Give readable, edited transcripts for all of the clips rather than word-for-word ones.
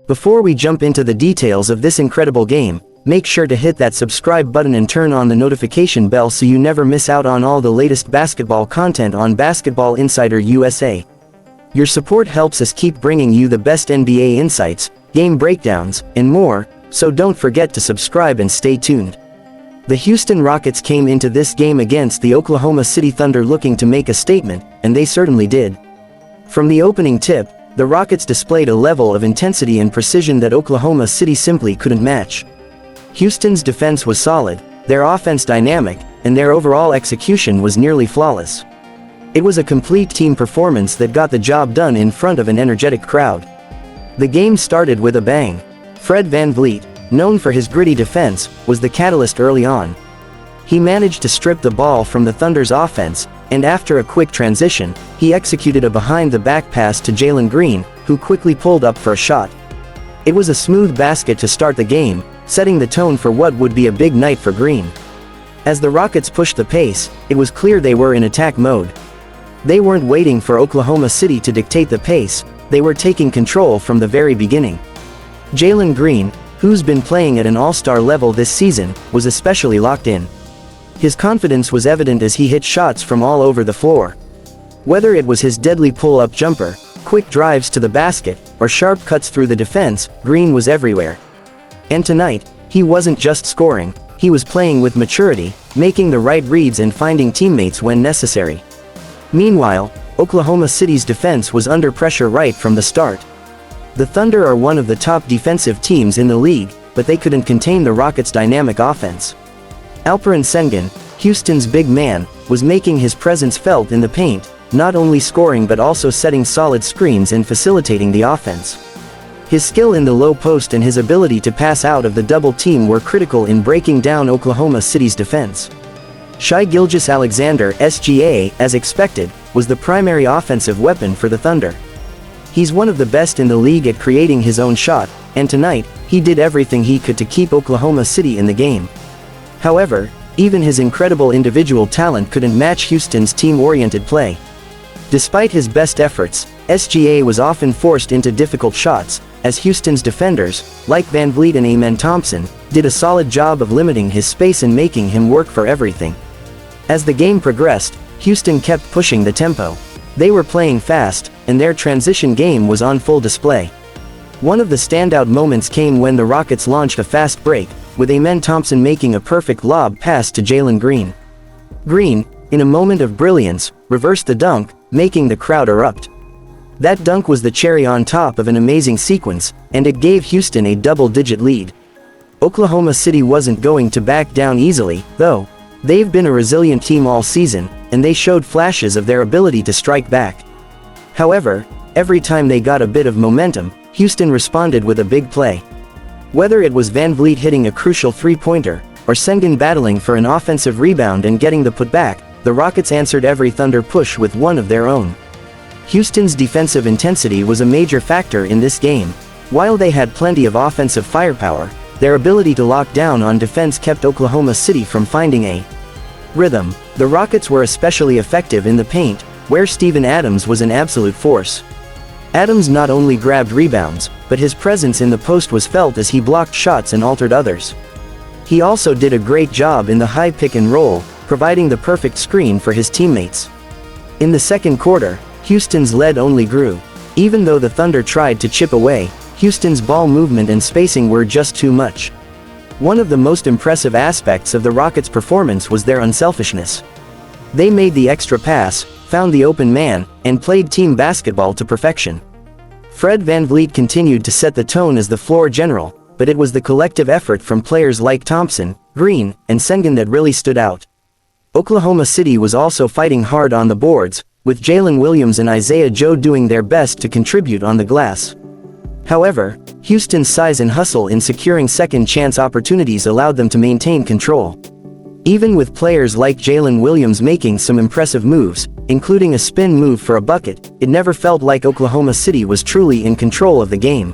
Before we jump into the details of this incredible game, make sure to hit that subscribe button and turn on the notification bell so you never miss out on all the latest basketball content on Basketball Insider USA. Your support helps us keep bringing you the best NBA insights, game breakdowns, and more, so don't forget to subscribe and stay tuned. The Houston Rockets came into this game against the Oklahoma City Thunder looking to make a statement, and they certainly did. From the opening tip, the Rockets displayed a level of intensity and precision that Oklahoma City simply couldn't match. Houston's defense was solid, their offense dynamic, and their overall execution was nearly flawless. It was a complete team performance that got the job done in front of an energetic crowd. The game started with a bang. Fred VanVleet, known for his gritty defense, was the catalyst early on. He managed to strip the ball from the Thunder's offense, and after a quick transition, he executed a behind-the-back pass to Jalen Green, who quickly pulled up for a shot. It was a smooth basket to start the game, setting the tone for what would be a big night for Green. As the Rockets pushed the pace, it was clear they were in attack mode. They weren't waiting for Oklahoma City to dictate the pace, they were taking control from the very beginning. Jalen Green, who's been playing at an all-star level this season, was especially locked in. His confidence was evident as he hit shots from all over the floor. Whether it was his deadly pull-up jumper, quick drives to the basket, or sharp cuts through the defense, Green was everywhere. And tonight, he wasn't just scoring, he was playing with maturity, making the right reads and finding teammates when necessary. Meanwhile, Oklahoma City's defense was under pressure right from the start. The Thunder are one of the top defensive teams in the league, but they couldn't contain the Rockets' dynamic offense. Alperen Sengun, Houston's big man, was making his presence felt in the paint, not only scoring but also setting solid screens and facilitating the offense. His skill in the low post and his ability to pass out of the double team were critical in breaking down Oklahoma City's defense. Shai Gilgeous-Alexander, SGA, as expected, was the primary offensive weapon for the Thunder. He's one of the best in the league at creating his own shot, and tonight, he did everything he could to keep Oklahoma City in the game. However, even his incredible individual talent couldn't match Houston's team-oriented play. Despite his best efforts, SGA was often forced into difficult shots, as Houston's defenders, like VanVleet and Amen Thompson, did a solid job of limiting his space and making him work for everything. As the game progressed, Houston kept pushing the tempo. They were playing fast, and their transition game was on full display. One of the standout moments came when the Rockets launched a fast break, with Amen Thompson making a perfect lob pass to Jalen Green. Green, in a moment of brilliance, reversed the dunk, making the crowd erupt. That dunk was the cherry on top of an amazing sequence, and it gave Houston a double-digit lead. Oklahoma City wasn't going to back down easily, though. They've been a resilient team all season, and they showed flashes of their ability to strike back. However, every time they got a bit of momentum, Houston responded with a big play. Whether it was VanVleet hitting a crucial three-pointer, or Sengun battling for an offensive rebound and getting the putback, the Rockets answered every Thunder push with one of their own. Houston's defensive intensity was a major factor in this game. While they had plenty of offensive firepower, their ability to lock down on defense kept Oklahoma City from finding a rhythm. The Rockets were especially effective in the paint, where Steven Adams was an absolute force. Adams not only grabbed rebounds, but his presence in the post was felt as he blocked shots and altered others. He also did a great job in the high pick and roll, providing the perfect screen for his teammates. In the second quarter, Houston's lead only grew. Even though the Thunder tried to chip away, Houston's ball movement and spacing were just too much. One of the most impressive aspects of the Rockets' performance was their unselfishness. They made the extra pass, found the open man, and played team basketball to perfection. Fred VanVleet continued to set the tone as the floor general, but it was the collective effort from players like Thompson, Green, and Sengun that really stood out. Oklahoma City was also fighting hard on the boards, with Jalen Williams and Isaiah Joe doing their best to contribute on the glass. However, Houston's size and hustle in securing second-chance opportunities allowed them to maintain control. Even with players like Jalen Williams making some impressive moves, including a spin move for a bucket, it never felt like Oklahoma City was truly in control of the game.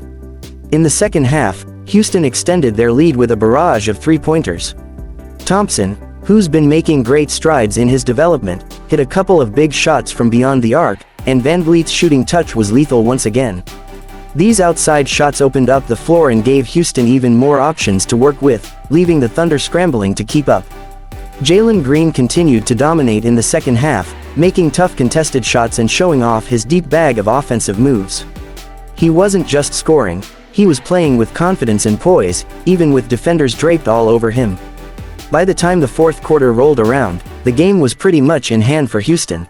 In the second half, Houston extended their lead with a barrage of three-pointers. Thompson, who's been making great strides in his development, hit a couple of big shots from beyond the arc, and VanVleet's shooting touch was lethal once again. These outside shots opened up the floor and gave Houston even more options to work with, leaving the Thunder scrambling to keep up. Jalen Green continued to dominate in the second half, making tough contested shots and showing off his deep bag of offensive moves. He wasn't just scoring, he was playing with confidence and poise, even with defenders draped all over him. By the time the fourth quarter rolled around, the game was pretty much in hand for Houston.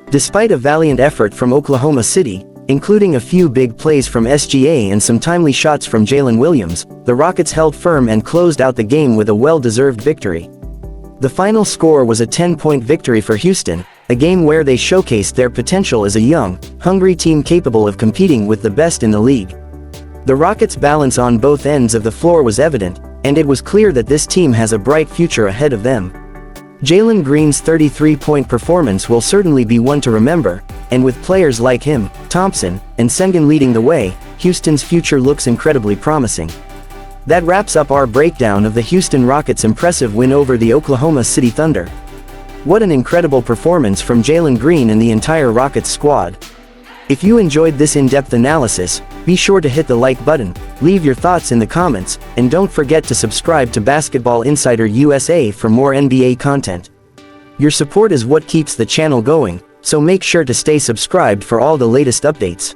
Despite a valiant effort from Oklahoma City, including a few big plays from SGA and some timely shots from Jalen Williams, the Rockets held firm and closed out the game with a well-deserved victory. The final score was a 10-point victory for Houston, a game where they showcased their potential as a young, hungry team capable of competing with the best in the league. The Rockets' balance on both ends of the floor was evident, and it was clear that this team has a bright future ahead of them. Jalen Green's 33-point performance will certainly be one to remember, and with players like him, Thompson, and Sengun leading the way, Houston's future looks incredibly promising. That wraps up our breakdown of the Houston Rockets' impressive win over the Oklahoma City Thunder. What an incredible performance from Jalen Green and the entire Rockets squad. If you enjoyed this in-depth analysis, be sure to hit the like button, leave your thoughts in the comments, and don't forget to subscribe to Basketball Insider USA for more NBA content. Your support is what keeps the channel going, so make sure to stay subscribed for all the latest updates.